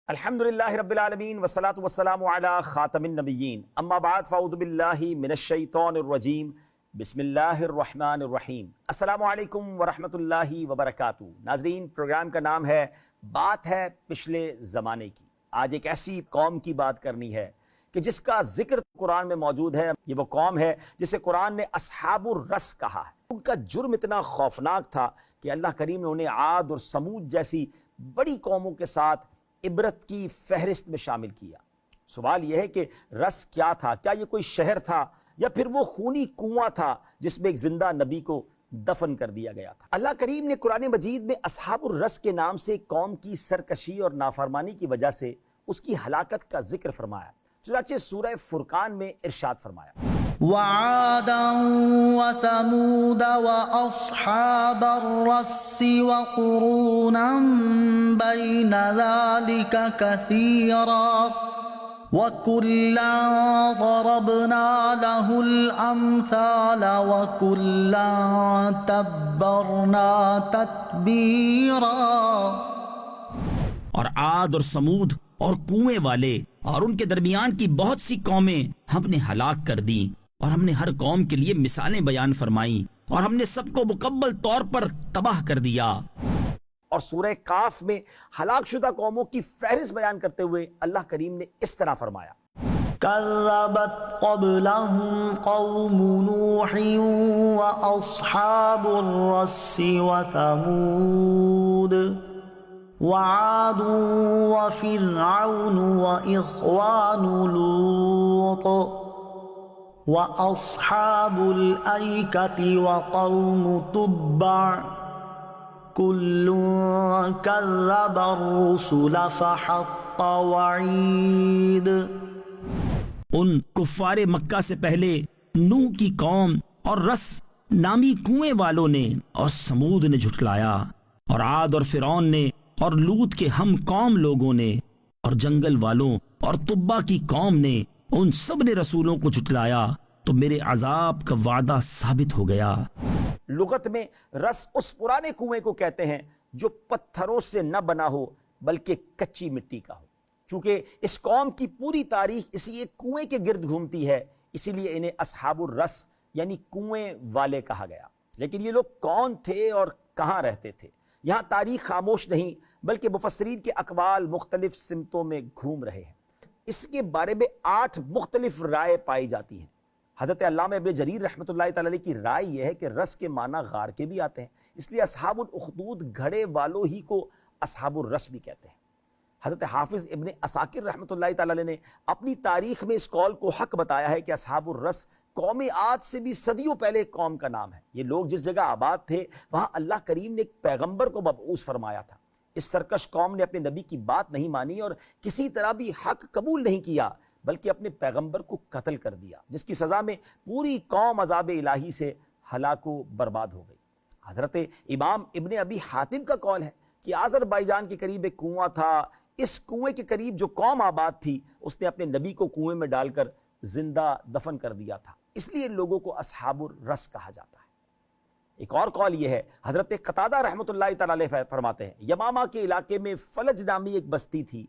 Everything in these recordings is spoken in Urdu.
الحمدللہ رب العالمین والصلاة والسلام علی خاتم النبیین اما بعد فاعوذ باللہ من الشیطان الرجیم بسم اللہ الرحمن الرحیم۔ السلام علیکم ورحمۃ اللہ وبرکاتہ۔ ناظرین، پروگرام کا نام ہے بات ہے پچھلے زمانے کی۔ آج ایک ایسی قوم کی بات کرنی ہے کہ جس کا ذکر قرآن میں موجود ہے۔ یہ وہ قوم ہے جسے قرآن نے اصحاب الرس کہا ہے۔ ان کا جرم اتنا خوفناک تھا کہ اللہ کریم نے انہیں عاد اور سمود جیسی بڑی قوموں کے ساتھ عبرت کی فہرست میں شامل کیا۔ سوال یہ ہے کہ رس کیا تھا؟ کیا یہ کوئی شہر تھا یا پھر وہ خونی کنواں تھا جس میں ایک زندہ نبی کو دفن کر دیا گیا تھا؟ اللہ کریم نے قرآن مجید میں اصحاب الرس کے نام سے قوم کی سرکشی اور نافرمانی کی وجہ سے اس کی ہلاکت کا ذکر فرمایا۔ چنانچہ سورہ فرقان میں ارشاد فرمایا، وعادا وثمود واصحاب الرس وقرونا بين ذلك كثيرا وكلا ضربنا له الامثال وكلا تبرنا تتبيرا۔ اور عاد اور سمود اور کنویں والے اور ان کے درمیان کی بہت سی قومیں ہم نے ہلاک کر دیں، اور ہم نے ہر قوم کے لیے مثالیں بیان فرمائیں، اور ہم نے سب کو مکمل طور پر تباہ کر دیا۔ اور سورہ کاف میں ہلاک شدہ قوموں کی فہرست بیان کرتے ہوئے اللہ کریم نے اس طرح فرمایا، كذبت قبلهم قوم نوح وأصحاب الرس وثمود وعاد وفرعون وإخوان لوط وأصحاب الأيكة وقوم تبع كل كذب الرسل فحق وعيد۔ ان کفار مکہ سے پہلے نوح کی قوم اور رس نامی کنویں والوں نے اور سمود نے جھٹلایا، اور عاد اور فرعون نے اور لوط کے ہم قوم لوگوں نے اور جنگل والوں اور طبا کی قوم نے ان سب نے رسولوں کو جھٹلایا، تو میرے عذاب کا وعدہ ثابت ہو گیا۔ لغت میں رس اس پرانے کنویں کو کہتے ہیں جو پتھروں سے نہ بنا ہو بلکہ کچی مٹی کا ہو۔ چونکہ اس قوم کی پوری تاریخ اسی ایک کنویں کے گرد گھومتی ہے، اسی لیے انہیں اصحاب الرس یعنی کنویں والے کہا گیا۔ لیکن یہ لوگ کون تھے اور کہاں رہتے تھے؟ یہاں تاریخ خاموش نہیں بلکہ مفسرین کے اقوال مختلف سمتوں میں گھوم رہے ہیں۔ اس کے بارے میں 8 مختلف رائے پائی جاتی ہیں۔ حضرت علامہ ابن جریر رحمۃ اللہ تعالی علیہ کی رائے یہ ہے کہ رس کے معنی غار کے بھی آتے ہیں، اس لیے اصحاب الاخدود گھڑے والوں ہی کو اصحاب الرس بھی کہتے ہیں۔ حضرت حافظ ابن عساکر رحمۃ اللہ تعالی علیہ نے اپنی تاریخ میں اس قول کو حق بتایا ہے کہ اصحاب الرس قوم عاد سے بھی صدیوں پہلے ایک قوم کا نام ہے۔ یہ لوگ جس جگہ آباد تھے وہاں اللہ کریم نے ایک پیغمبر کو مبعوث فرمایا تھا۔ اس سرکش قوم نے اپنے نبی کی بات نہیں مانی اور کسی طرح بھی حق قبول نہیں کیا، بلکہ اپنے پیغمبر کو قتل کر دیا، جس کی سزا میں پوری قوم عذاب الہی سے ہلاک و برباد ہو گئی۔ حضرت امام ابن ابی حاتم کا قول ہے کہ آذربائیجان کے قریب ایک کنواں تھا، اس کنویں کے قریب جو قوم آباد تھی اس نے اپنے نبی کو کنویں میں ڈال کر زندہ دفن کر دیا تھا، اس لیے ان لوگوں کو اصحاب الرس کہا جاتا ہے۔ ایک اور قول یہ ہے، حضرت قتادہ رحمۃ اللہ تعالی علیہ فرماتے ہیں، یمامہ کے علاقے میں فلج نامی ایک بستی تھی،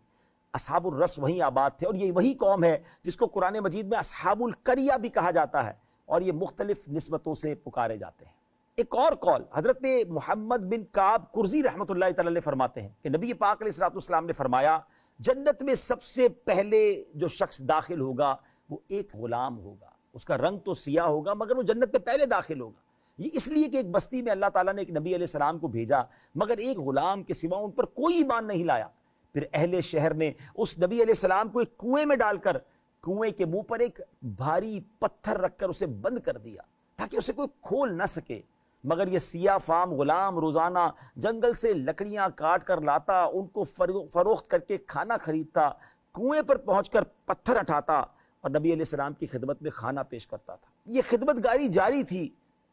اصحاب الرس وہیں آباد تھے، اور یہ وہی قوم ہے جس کو قرآن مجید میں اصحاب القریہ بھی کہا جاتا ہے، اور یہ مختلف نسبتوں سے پکارے جاتے ہیں۔ ایک اور قول حضرت محمد بن کعب قرظی رحمۃ اللہ تعالی علیہ فرماتے ہیں کہ نبی پاک علیہ الصلوۃ والسلام نے فرمایا، جنت میں سب سے پہلے جو شخص داخل ہوگا وہ ایک غلام ہوگا، اس کا رنگ تو سیاہ ہوگا مگر وہ جنت میں پہلے داخل ہوگا۔ یہ اس لیے کہ ایک بستی میں اللہ تعالیٰ نے ایک نبی علیہ السلام کو بھیجا مگر ایک غلام کے سوا ان پر کوئی ایمان نہیں لایا۔ پھر اہل شہر نے اس نبی علیہ السلام کو ایک کنویں میں ڈال کر کنویں کے منہ پر ایک بھاری پتھر رکھ کر اسے بند کر دیا تاکہ اسے کوئی کھول نہ سکے، مگر یہ سیاہ فام غلام روزانہ جنگل سے لکڑیاں کاٹ کر لاتا، ان کو فروخت کر کے کھانا خریدتا، کنویں پر پہنچ کر پتھر اٹھاتا اور نبی علیہ السلام کی خدمت میں کھانا پیش کرتا تھا۔ یہ خدمت گاری جاری تھی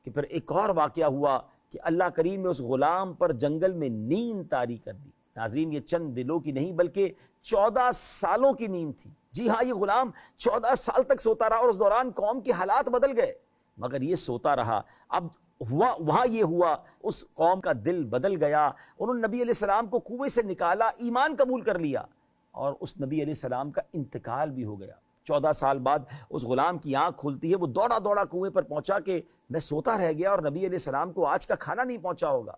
کہ پھر ایک اور واقعہ ہوا کہ اللہ کریم نے اس غلام پر جنگل میں نیند طاری کر دی۔ ناظرین، یہ چند دلوں کی نہیں بلکہ 14 سالوں کی نیند تھی۔ جی ہاں، یہ غلام 14 سال تک سوتا رہا اور اس دوران قوم کے حالات بدل گئے، مگر یہ سوتا رہا۔ اب وہاں یہ ہوا، اس قوم کا دل بدل گیا، انہوں نے نبی علیہ السلام کو کنویں سے نکالا، ایمان قبول کر لیا، اور اس نبی علیہ السلام کا انتقال بھی ہو گیا۔ 14 سال بعد اس غلام کی آنکھ کھلتی ہے، وہ دوڑا دوڑا کنویں پر پہنچا کہ میں سوتا رہ گیا اور نبی علیہ السلام کو آج کا کھانا نہیں پہنچا ہوگا،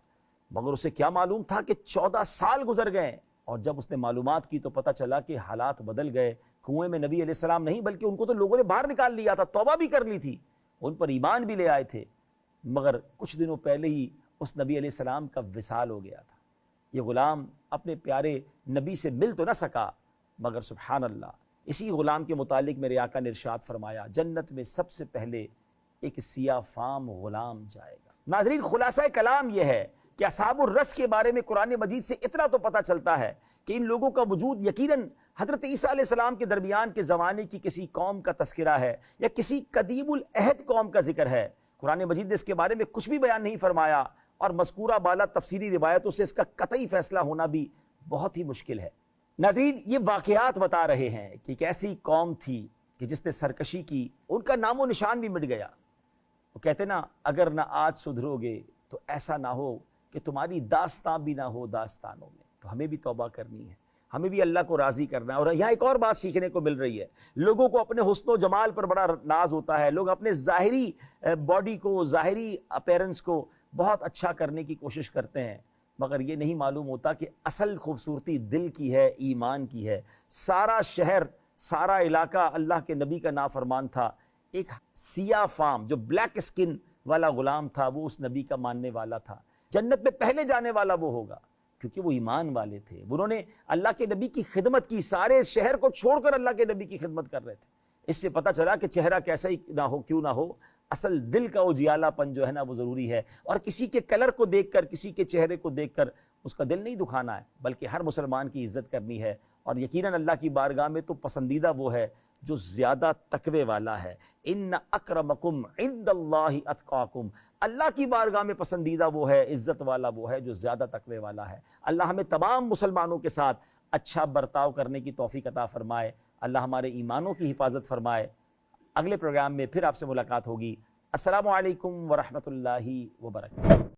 مگر اسے کیا معلوم تھا کہ 14 سال گزر گئے، اور جب اس نے معلومات کی تو پتہ چلا کہ حالات بدل گئے۔ کنویں میں نبی علیہ السلام نہیں بلکہ ان کو تو لوگوں نے باہر نکال لیا تھا، توبہ بھی کر لی تھی، ان پر ایمان بھی لے آئے تھے، مگر کچھ دنوں پہلے ہی اس نبی علیہ السلام کا وصال ہو گیا تھا۔ یہ غلام اپنے پیارے نبی سے مل تو نہ سکا، مگر سبحان اللہ، اسی غلام کے متعلق میرے آقا نے ارشاد فرمایا جنت میں سب سے پہلے ایک سیاہ فام غلام جائے گا۔ ناظرین، خلاصہ کلام یہ ہے کہ اصحاب الرس کے بارے میں قرآن مجید سے اتنا تو پتہ چلتا ہے کہ ان لوگوں کا وجود یقیناً حضرت عیسیٰ علیہ السلام کے درمیان کے زمانے کی کسی قوم کا تذکرہ ہے یا کسی قدیم العہد قوم کا ذکر ہے۔ قرآن مجید نے اس کے بارے میں کچھ بھی بیان نہیں فرمایا، اور مذکورہ بالا تفسیری روایتوں سے اس کا قطعی فیصلہ ہونا بھی بہت ہی مشکل ہے۔ ناظرین، یہ واقعات بتا رہے ہیں کہ ایک ایسی قوم تھی کہ جس نے سرکشی کی، ان کا نام و نشان بھی مٹ گیا۔ وہ کہتے نا، اگر نہ آج سدھرو گے تو ایسا نہ ہو کہ تمہاری داستان بھی نہ ہو داستانوں میں۔ تو ہمیں بھی توبہ کرنی ہے، ہمیں بھی اللہ کو راضی کرنا ہے۔ اور یہاں ایک اور بات سیکھنے کو مل رہی ہے، لوگوں کو اپنے حسن و جمال پر بڑا ناز ہوتا ہے، لوگ اپنے ظاہری باڈی کو، ظاہری اپیرنس کو بہت اچھا کرنے کی کوشش کرتے ہیں، مگر یہ نہیں معلوم ہوتا کہ اصل خوبصورتی دل کی ہے، ایمان کی ہے۔ سارا شہر، سارا علاقہ اللہ کے نبی کا نافرمان تھا، ایک سیاہ فام جو بلیک اسکن والا غلام تھا وہ اس نبی کا ماننے والا تھا۔ جنت میں پہلے جانے والا وہ ہوگا کیونکہ وہ ایمان والے تھے، انہوں نے اللہ کے نبی کی خدمت کی، سارے شہر کو چھوڑ کر اللہ کے نبی کی خدمت کر رہے تھے۔ اس سے پتہ چلا کہ چہرہ کیسا ہی نہ ہو، کیوں نہ ہو، اصل دل کا اجیالہ پن جو ہے نا وہ ضروری ہے۔ اور کسی کے کلر کو دیکھ کر، کسی کے چہرے کو دیکھ کر اس کا دل نہیں دکھانا ہے، بلکہ ہر مسلمان کی عزت کرنی ہے۔ اور یقیناً اللہ کی بارگاہ میں تو پسندیدہ وہ ہے جو زیادہ تقوی والا ہے۔ ان اکرمکم عند اللہ اتقاکم، اللہ کی بارگاہ میں پسندیدہ وہ ہے، عزت والا وہ ہے جو زیادہ تقوی والا ہے۔ اللہ ہمیں تمام مسلمانوں کے ساتھ اچھا برتاؤ کرنے کی توفیق عطا فرمائے، اللہ ہمارے ایمانوں کی حفاظت فرمائے۔ اگلے پروگرام میں پھر آپ سے ملاقات ہوگی۔ السلام علیکم ورحمۃ اللہ وبرکاتہ۔